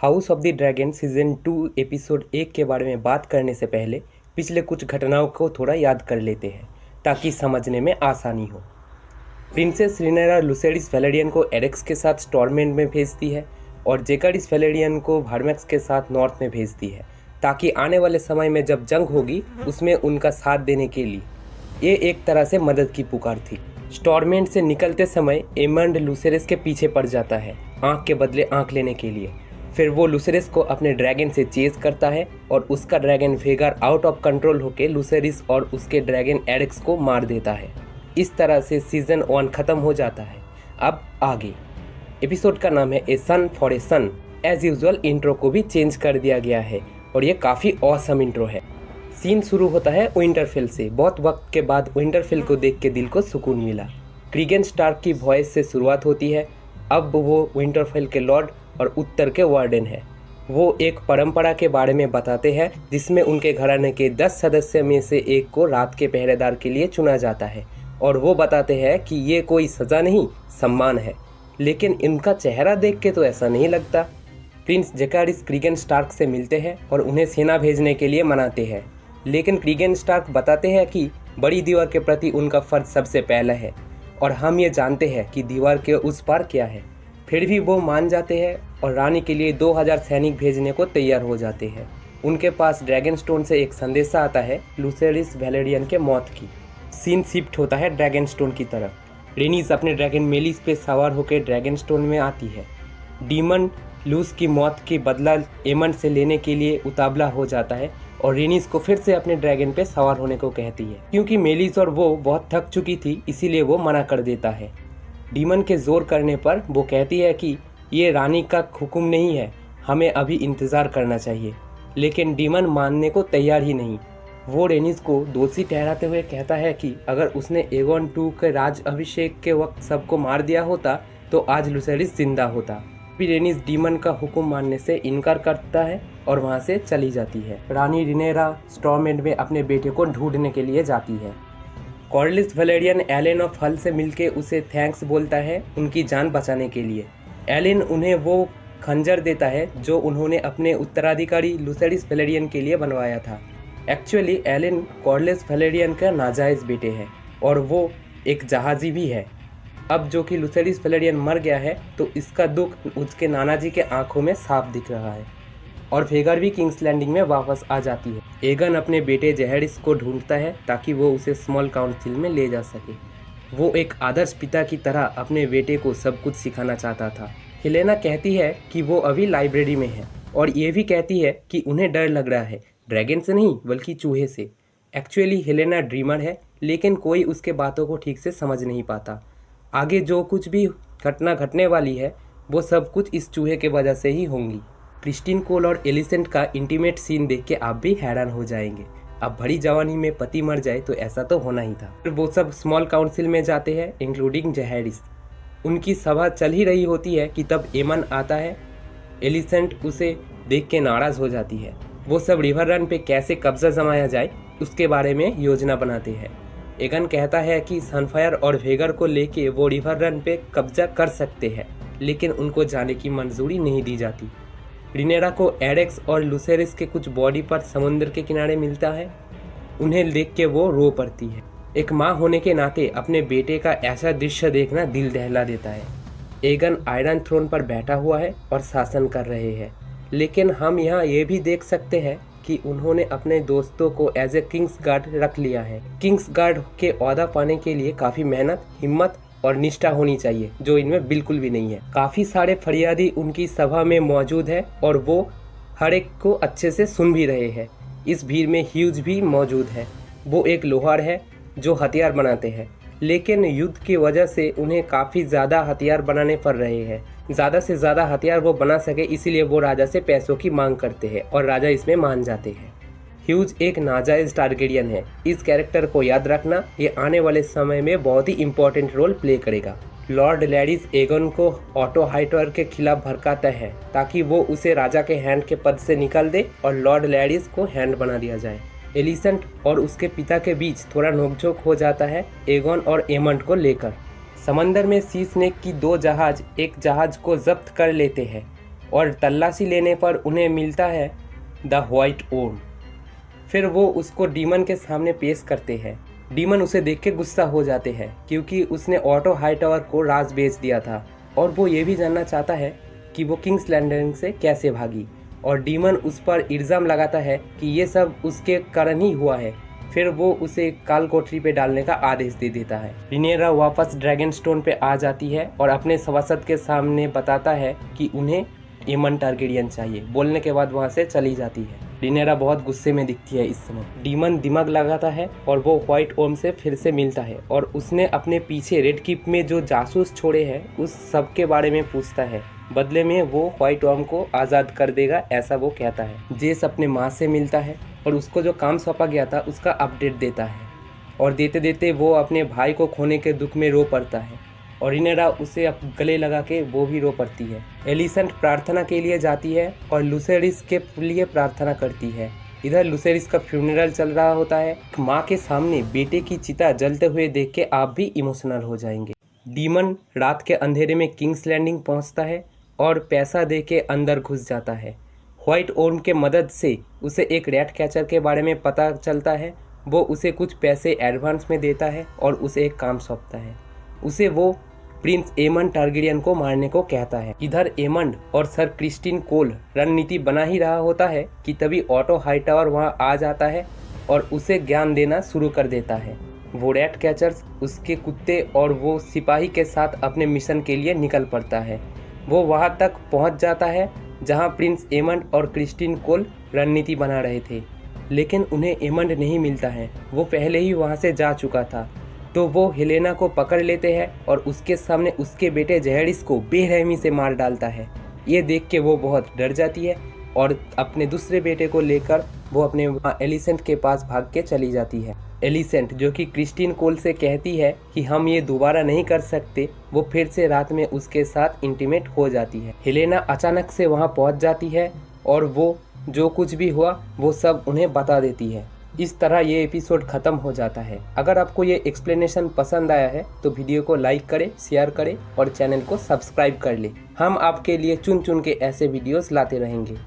House of the dragon season 2 episode 1 के बारे में बात करने से पहले पिछले कुछ घटनाओं को थोड़ा याद कर लेते हैं ताकि समझने में आसानी हो। प्रिंसेस रिनेरा लुसेरिस वेलेरियन को एरेक्स के साथ स्टॉर्मेंट में भेजती है और जेकारिस वेलेरियन को वर्मैक्स के साथ नॉर्थ में भेजती है ताकि आने वाले समय में जब जंग होगी उसमें उनका साथ देने के लिए। ये एक तरह से मदद की पुकार थी। स्टॉर्मेंट से निकलते समय एमंड लुसेरिस के पीछे पड़ जाता है आंख के बदले आंख लेने के लिए। फिर वो लुसेरिस को अपने ड्रैगन से चेज करता है और उसका ड्रैगन वेगार आउट ऑफ कंट्रोल होकर लुसेरिस और उसके ड्रैगन एरेक्स को मार देता है। इस तरह से सीजन 1 खत्म हो जाता है। अब आगे एपिसोड का नाम है a son for a son. As usual intro को भी चेंज कर दिया गया है और ये काफ़ी ऑसम इंट्रो है। सीन शुरू होता है विंटरफेल से। बहुत वक्त के बाद विंटरफेल को देख के दिल को सुकून मिला। क्रीगन स्टार्क की वॉइस से शुरुआत होती है। अब वो विंटरफेल के लॉर्ड और उत्तर के वार्डन है। वो एक परंपरा के बारे में बताते हैं जिसमें उनके घराने के 10 सदस्य में से एक को रात के पहरेदार के लिए चुना जाता है और वो बताते हैं कि ये कोई सज़ा नहीं सम्मान है। लेकिन इनका चेहरा देख के तो ऐसा नहीं लगता। प्रिंस जेकारिस क्रीगन स्टार्क से मिलते हैं और उन्हें सेना भेजने के लिए मनाते हैं, लेकिन क्रीगन स्टार्क बताते हैं कि बड़ी दीवार के प्रति उनका फ़र्ज सबसे पहला है और हम ये जानते हैं कि दीवार के उस पार क्या है। फिर भी वो मान जाते हैं और रानी के लिए 2000 सैनिक भेजने को तैयार हो जाते हैं। उनके पास ड्रैगन स्टोन से एक संदेशा आता है लुसेरिस वेलेरियन के मौत की। सीन शिफ्ट होता है ड्रैगन स्टोन की तरफ। रेनिस अपने ड्रैगन मेलिस पे सवार होकर ड्रैगन स्टोन में आती है। डीमन लूस की मौत की बदला एमंड से लेने के लिए उतावला हो जाता है और रेनिस को फिर से अपने ड्रैगन पे सवार होने को कहती है। क्योंकि मेलिस और वो बहुत थक चुकी थी इसीलिए वो मना कर देता है। डीमन के जोर करने पर वो कहती है कि ये रानी का हुक्म नहीं है, हमें अभी इंतज़ार करना चाहिए। लेकिन डीमन मानने को तैयार ही नहीं। वो रेनिस को दोषी ठहराते हुए कहता है कि अगर उसने एगोन 2 के राज अभिषेक के वक्त सबको मार दिया होता तो आज लुसेरिस जिंदा होता। फिर रेनिस डीमन का हुक्म मानने से इनकार करता है और वहाँ से चली जाती है। रानी रिनेरा स्टॉर्मेंट में अपने बेटे को ढूंढने के लिए जाती है। कॉर्लिस वेलेरियन एलेन ऑफ हल से मिलके उसे थैंक्स बोलता है उनकी जान बचाने के लिए। एलेन उन्हें वो खंजर देता है जो उन्होंने अपने उत्तराधिकारी लुसेरिस वेलेरियन के लिए बनवाया था। एक्चुअली एलेन कॉर्लिस वेलेरियन का नाजायज़ बेटे है और वो एक जहाजी भी है। अब जो कि लुसेरिस वेलेरियन मर गया है तो इसका दुख उसके नाना जी के आंखों में साफ दिख रहा है और वेगार भी किंग्स लैंडिंग में वापस आ जाती है। एगन अपने बेटे जेहरिस को ढूंढता है ताकि वो उसे स्मॉल काउंसिल में ले जा सके। वो एक आदर्श पिता की तरह अपने बेटे को सब कुछ सिखाना चाहता था। हेलेना कहती है कि वो अभी लाइब्रेरी में है और ये भी कहती है कि उन्हें डर लग रहा है, ड्रैगन से नहीं बल्कि चूहे से। एक्चुअली हेलेना ड्रीमर है लेकिन कोई उसके बातों को ठीक से समझ नहीं पाता। आगे जो कुछ भी घटना घटने वाली है वो सब कुछ इस चूहे के वजह से ही होंगी। क्रिस्टीन कोल और एलिसेंट का इंटीमेट सीन देख के आप भी हैरान हो जाएंगे। अब बड़ी जवानी में पति मर जाए तो ऐसा तो होना ही था। फिर वो सब स्मॉल काउंसिल में जाते हैं इंक्लूडिंग जेहरिस। उनकी सभा चल ही रही होती है कि तब एमन आता है। एलिसेंट उसे देख के नाराज़ हो जाती है। वो सब रिवर रन पे कैसे कब्जा जमाया जाए उसके बारे में योजना बनाते हैं। एगन कहता है कि सनफायर और वेगर को लेके वो रिवर रन पे कब्जा कर सकते हैं लेकिन उनको जाने की मंजूरी नहीं दी जाती। रिनेरा को एरेक्स और लुसेरिस के कुछ बॉडी पर समुद्र के किनारे मिलता है। उन्हें देख के वो रो पड़ती है। एक माँ होने के नाते अपने बेटे का ऐसा दृश्य देखना दिल दहला देता है। एगन आयरन थ्रोन पर बैठा हुआ है और शासन कर रहे हैं, लेकिन हम यहाँ ये भी देख सकते हैं कि उन्होंने अपने दोस्तों को एज ए किंग्स गार्ड रख लिया है। किंग्स गार्ड के ओहदा पाने के लिए काफ़ी मेहनत, हिम्मत और निष्ठा होनी चाहिए जो इनमें बिल्कुल भी नहीं है। काफ़ी सारे फरियादी उनकी सभा में मौजूद है और वो हर एक को अच्छे से सुन भी रहे हैं। इस भीड़ में ह्यूज भी मौजूद है। वो एक लोहार है जो हथियार बनाते हैं, लेकिन युद्ध की वजह से उन्हें काफ़ी ज़्यादा हथियार बनाने पड़ रहे हैं। ज़्यादा से ज़्यादा हथियार वो बना सके इसीलिए वो राजा से पैसों की मांग करते हैं और राजा इसमें मान जाते हैं। ह्यूज एक नाजायज़ टारगेरियन है। इस कैरेक्टर को याद रखना, ये आने वाले समय में बहुत ही इंपॉर्टेंट रोल प्ले करेगा। लॉर्ड लैरिस एगन को ऑटो हाइटवर के खिलाफ भड़काता है ताकि वो उसे राजा के हैंड के पद से निकाल दे और लॉर्ड लैरिस को हैंड बना दिया जाए। एलिसेंट और उसके पिता के बीच थोड़ा नोकझोंक हो जाता है एगन और एमंड को लेकर। समंदर में सी स्नेक की 2 जहाज एक जहाज को जब्त कर लेते हैं। और तलाशी लेने पर उन्हें मिलता है द व्हाइट ओर्म। फिर वो उसको डीमन के सामने पेश करते हैं। डीमन उसे देख के गुस्सा हो जाते हैं क्योंकि उसने ऑटो हाईटावर को राज बेच दिया था और वो ये भी जानना चाहता है कि वो किंग्स लैंडिंग से कैसे भागी। और डीमन उस पर इल्ज़ाम लगाता है कि ये सब उसके कारण ही हुआ है। फिर वो उसे काल कोठरी पे डालने का आदेश दे देता है। रिनेरा वापस ड्रैगन स्टोन पे आ जाती है और अपने सभासद के सामने बताता है कि उन्हें एमन टारगेरियन चाहिए। बोलने के बाद वहाँ से चली जाती है। रिनेरा बहुत गुस्से में दिखती है इस समय। डीमन दिमाग लगाता है और वो व्हाइट ओर्म से फिर से मिलता है और उसने अपने पीछे रेड कीप में जो जासूस छोड़े हैं उस सब के बारे में पूछता है। बदले में वो व्हाइट ओर्म को आज़ाद कर देगा, ऐसा वो कहता है। जेस अपने माँ से मिलता है और उसको जो काम सौंपा गया था उसका अपडेट देता है और देते देते वो अपने भाई को खोने के दुख में रो पड़ता है और रिनेरा उसे गले लगा के वो भी रो पड़ती है। एलिसेंट प्रार्थना के लिए जाती है और लुसेरिस के लिए प्रार्थना करती है। इधर लुसेरिस का फ्यूनरल चल रहा होता है। माँ के सामने बेटे की चिता जलते हुए देख के आप भी इमोशनल हो जाएंगे। डीमन रात के अंधेरे में किंग्स लैंडिंग पहुँचता है और पैसा दे के अंदर घुस जाता है। व्हाइट ओर्म के मदद से उसे एक रैट कैचर के बारे में पता चलता है। वो उसे कुछ पैसे एडवांस में देता है और उसे एक काम सौंपता है। उसे वो प्रिंस एमंड टारगेरियन को मारने को कहता है। इधर एमंड और सर क्रिस्टिन कोल रणनीति बना ही रहा होता है कि तभी ऑटो हाईटावर वहां आ जाता है और उसे ज्ञान देना शुरू कर देता है। वो रैट कैचर्स, उसके कुत्ते और वो सिपाही के साथ अपने मिशन के लिए निकल पड़ता है। वो वहां तक पहुंच जाता है जहां प्रिंस एमंड और क्रिस्टिन कोल रणनीति बना रहे थे, लेकिन उन्हें एमंड नहीं मिलता है। वो पहले ही वहां से जा चुका था। तो वो हेलेना को पकड़ लेते हैं और उसके सामने उसके बेटे जहेरिस को बेरहमी से मार डालता है। ये देख के वो बहुत डर जाती है और अपने दूसरे बेटे को लेकर वो अपने एलिसेंट के पास भाग के चली जाती है। एलिसेंट, जो कि क्रिस्टिन कोल से कहती है कि हम ये दोबारा नहीं कर सकते, वो फिर से रात में उसके साथ इंटीमेट हो जाती है। हेलेना अचानक से वहाँ पहुँच जाती है और वो जो कुछ भी हुआ वो सब उन्हें बता देती है। इस तरह ये एपिसोड ख़त्म हो जाता है। अगर आपको ये एक्सप्लेनेशन पसंद आया है तो वीडियो को लाइक करें, शेयर करें और चैनल को सब्सक्राइब कर लें। हम आपके लिए चुन चुन के ऐसे वीडियोस लाते रहेंगे।